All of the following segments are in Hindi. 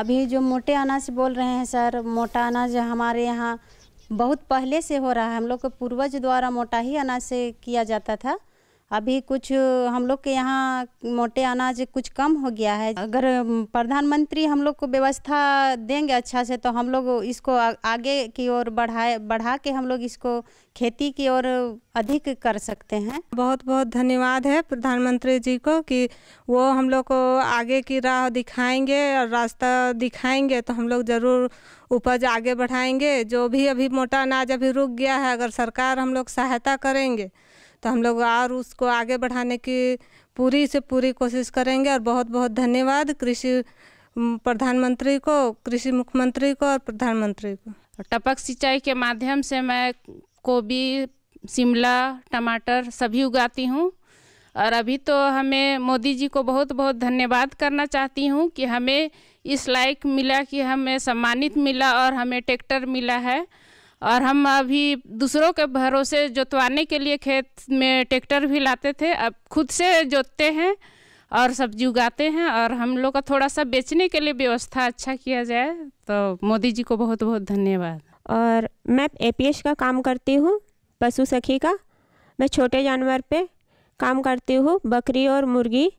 अभी जो मोटे अनाज बोल रहे हैं सर, मोटा अनाज हमारे यहाँ बहुत पहले से हो रहा है। हम लोग के पूर्वज द्वारा मोटा ही अनाज से किया जाता था। अभी कुछ हम लोग के यहाँ मोटे अनाज कुछ कम हो गया है। अगर प्रधानमंत्री हम लोग को व्यवस्था देंगे अच्छा से तो हम लोग इसको आगे की ओर बढ़ा के हम लोग इसको खेती की ओर अधिक कर सकते हैं। बहुत बहुत धन्यवाद है प्रधानमंत्री जी को कि वो हम लोग को आगे की राह दिखाएंगे और रास्ता दिखाएंगे तो हम लोग ज़रूर उपज आगे बढ़ाएंगे। जो भी अभी मोटा अनाज अभी रुक गया है, अगर सरकार हम लोग सहायता करेंगे तो हम लोग और उसको आगे बढ़ाने की पूरी से पूरी कोशिश करेंगे। और बहुत बहुत धन्यवाद कृषि प्रधानमंत्री को, कृषि मुख्यमंत्री को और प्रधानमंत्री को। टपक सिंचाई के माध्यम से मैं गोभी, शिमला, टमाटर सभी उगाती हूँ। और अभी तो हमें मोदी जी को बहुत बहुत धन्यवाद करना चाहती हूँ कि हमें इस लायक मिला कि हमें सम्मानित मिला और हमें ट्रैक्टर मिला है। और हम अभी दूसरों के भरोसे जोतवाने के लिए खेत में ट्रैक्टर भी लाते थे, अब खुद से जोतते हैं और सब्जी उगाते हैं। और हम लोग का थोड़ा सा बेचने के लिए व्यवस्था अच्छा किया जाए तो मोदी जी को बहुत बहुत धन्यवाद। और मैं APS का काम करती हूँ, पशु सखी का। मैं छोटे जानवर पे काम करती हूँ, बकरी और मुर्गी,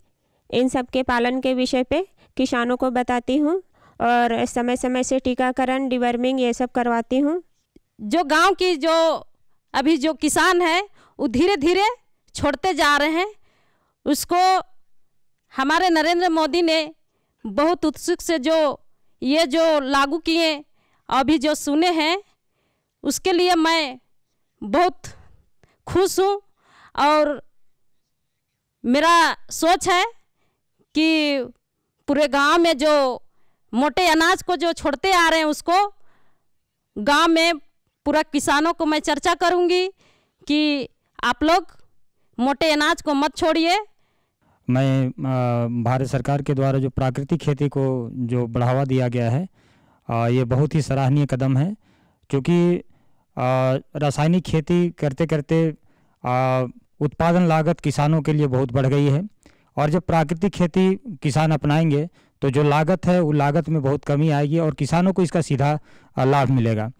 इन सब के पालन के विषय पे किसानों को बताती हूँ और समय समय से टीकाकरण, डिवर्मिंग ये सब करवाती हूँ। जो गांव की जो अभी जो किसान है वो धीरे धीरे छोड़ते जा रहे हैं, उसको हमारे नरेंद्र मोदी ने बहुत उत्सुक से जो लागू किए अभी जो सुने हैं, उसके लिए मैं बहुत खुश हूँ। और मेरा सोच है कि पूरे गांव में जो मोटे अनाज को जो छोड़ते आ रहे हैं उसको गांव में पूरा किसानों को मैं चर्चा करूंगी कि आप लोग मोटे अनाज को मत छोड़िए। मैं भारत सरकार के द्वारा जो प्राकृतिक खेती को जो बढ़ावा दिया गया है, ये बहुत ही सराहनीय कदम है। क्योंकि रासायनिक खेती करते करते उत्पादन लागत किसानों के लिए बहुत बढ़ गई है। और जब प्राकृतिक खेती किसान अपनाएंगे तो जो लागत है वो लागत में बहुत कमी आएगी और किसानों को इसका सीधा लाभ मिलेगा।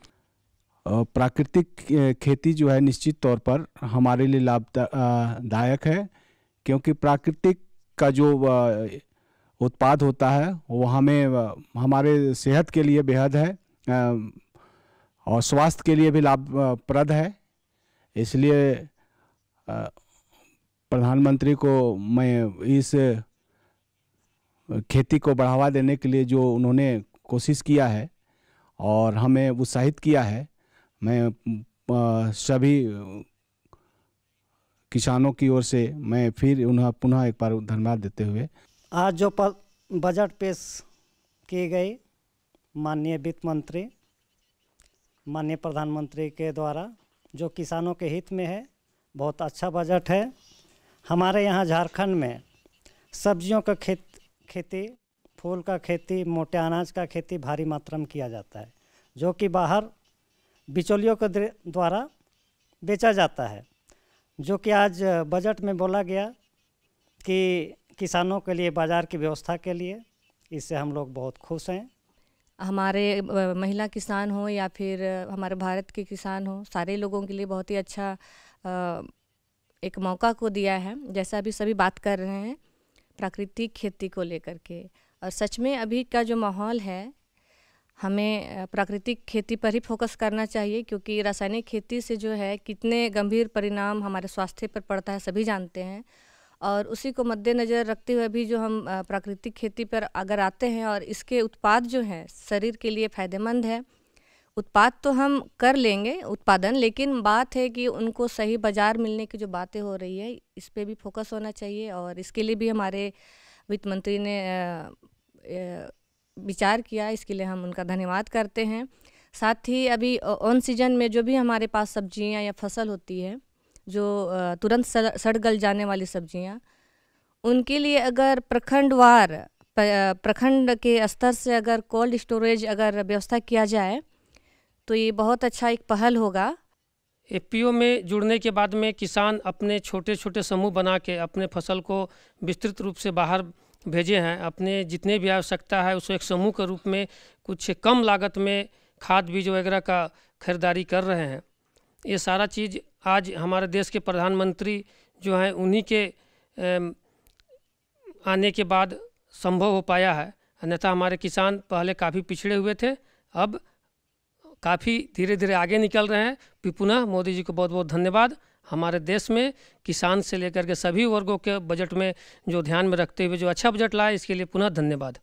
प्राकृतिक खेती जो है निश्चित तौर पर हमारे लिए लाभदायक है, क्योंकि प्राकृतिक का जो उत्पाद होता है वो हमारे सेहत के लिए बेहद है और स्वास्थ्य के लिए भी लाभप्रद है। इसलिए प्रधानमंत्री को मैं इस खेती को बढ़ावा देने के लिए जो उन्होंने कोशिश किया है और हमें उत्साहित किया है, मैं सभी किसानों की ओर से मैं फिर उन्हें पुनः एक बार धन्यवाद देते हुए आज जो बजट पेश की गई माननीय वित्त मंत्री, माननीय प्रधानमंत्री के द्वारा, जो किसानों के हित में है, बहुत अच्छा बजट है। हमारे यहाँ झारखंड में सब्जियों का खेती, फूल का खेती, मोटे अनाज का खेती भारी मात्रा में किया जाता है, जो कि बाहर बिचौलियों के द्वारा बेचा जाता है। जो कि आज बजट में बोला गया कि किसानों के लिए बाज़ार की व्यवस्था के लिए, इससे हम लोग बहुत खुश हैं। हमारे महिला किसान हो या फिर हमारे भारत के किसान हो, सारे लोगों के लिए बहुत ही अच्छा एक मौका को दिया है। जैसा अभी सभी बात कर रहे हैं प्राकृतिक खेती को लेकर के, और सच में अभी का जो माहौल है हमें प्राकृतिक खेती पर ही फोकस करना चाहिए, क्योंकि रासायनिक खेती से जो है कितने गंभीर परिणाम हमारे स्वास्थ्य पर पड़ता है सभी जानते हैं। और उसी को मद्देनज़र रखते हुए भी जो हम प्राकृतिक खेती पर अगर आते हैं और इसके उत्पाद जो हैं शरीर के लिए फ़ायदेमंद है, उत्पाद तो हम कर लेंगे उत्पादन, लेकिन बात है कि उनको सही बाज़ार मिलने की जो बातें हो रही है इस पे भी फोकस होना चाहिए। और इसके लिए भी हमारे वित्त मंत्री ने विचार किया, इसके लिए हम उनका धन्यवाद करते हैं। साथ ही अभी ऑन सीजन में जो भी हमारे पास सब्जियां या फसल होती है जो तुरंत सड़ गल जाने वाली सब्जियां, उनके लिए अगर प्रखंड के स्तर से अगर कोल्ड स्टोरेज अगर व्यवस्था किया जाए तो ये बहुत अच्छा एक पहल होगा। FPO में जुड़ने के बाद में किसान अपने छोटे छोटे समूह बना के अपने फसल को विस्तृत रूप से बाहर भेजे हैं, अपने जितने भी आवश्यकता है उसको एक समूह के रूप में कुछ कम लागत में खाद बीज वगैरह का खरीदारी कर रहे हैं। ये सारा चीज़ आज हमारे देश के प्रधानमंत्री जो हैं उन्हीं के आने के बाद संभव हो पाया है, अन्यथा हमारे किसान पहले काफ़ी पिछड़े हुए थे, अब काफ़ी धीरे धीरे आगे निकल रहे हैं। पुनः मोदी जी को बहुत बहुत धन्यवाद। हमारे देश में किसान से लेकर के सभी वर्गों के बजट में जो ध्यान में रखते हुए जो अच्छा बजट लाए, इसके लिए पुनः धन्यवाद।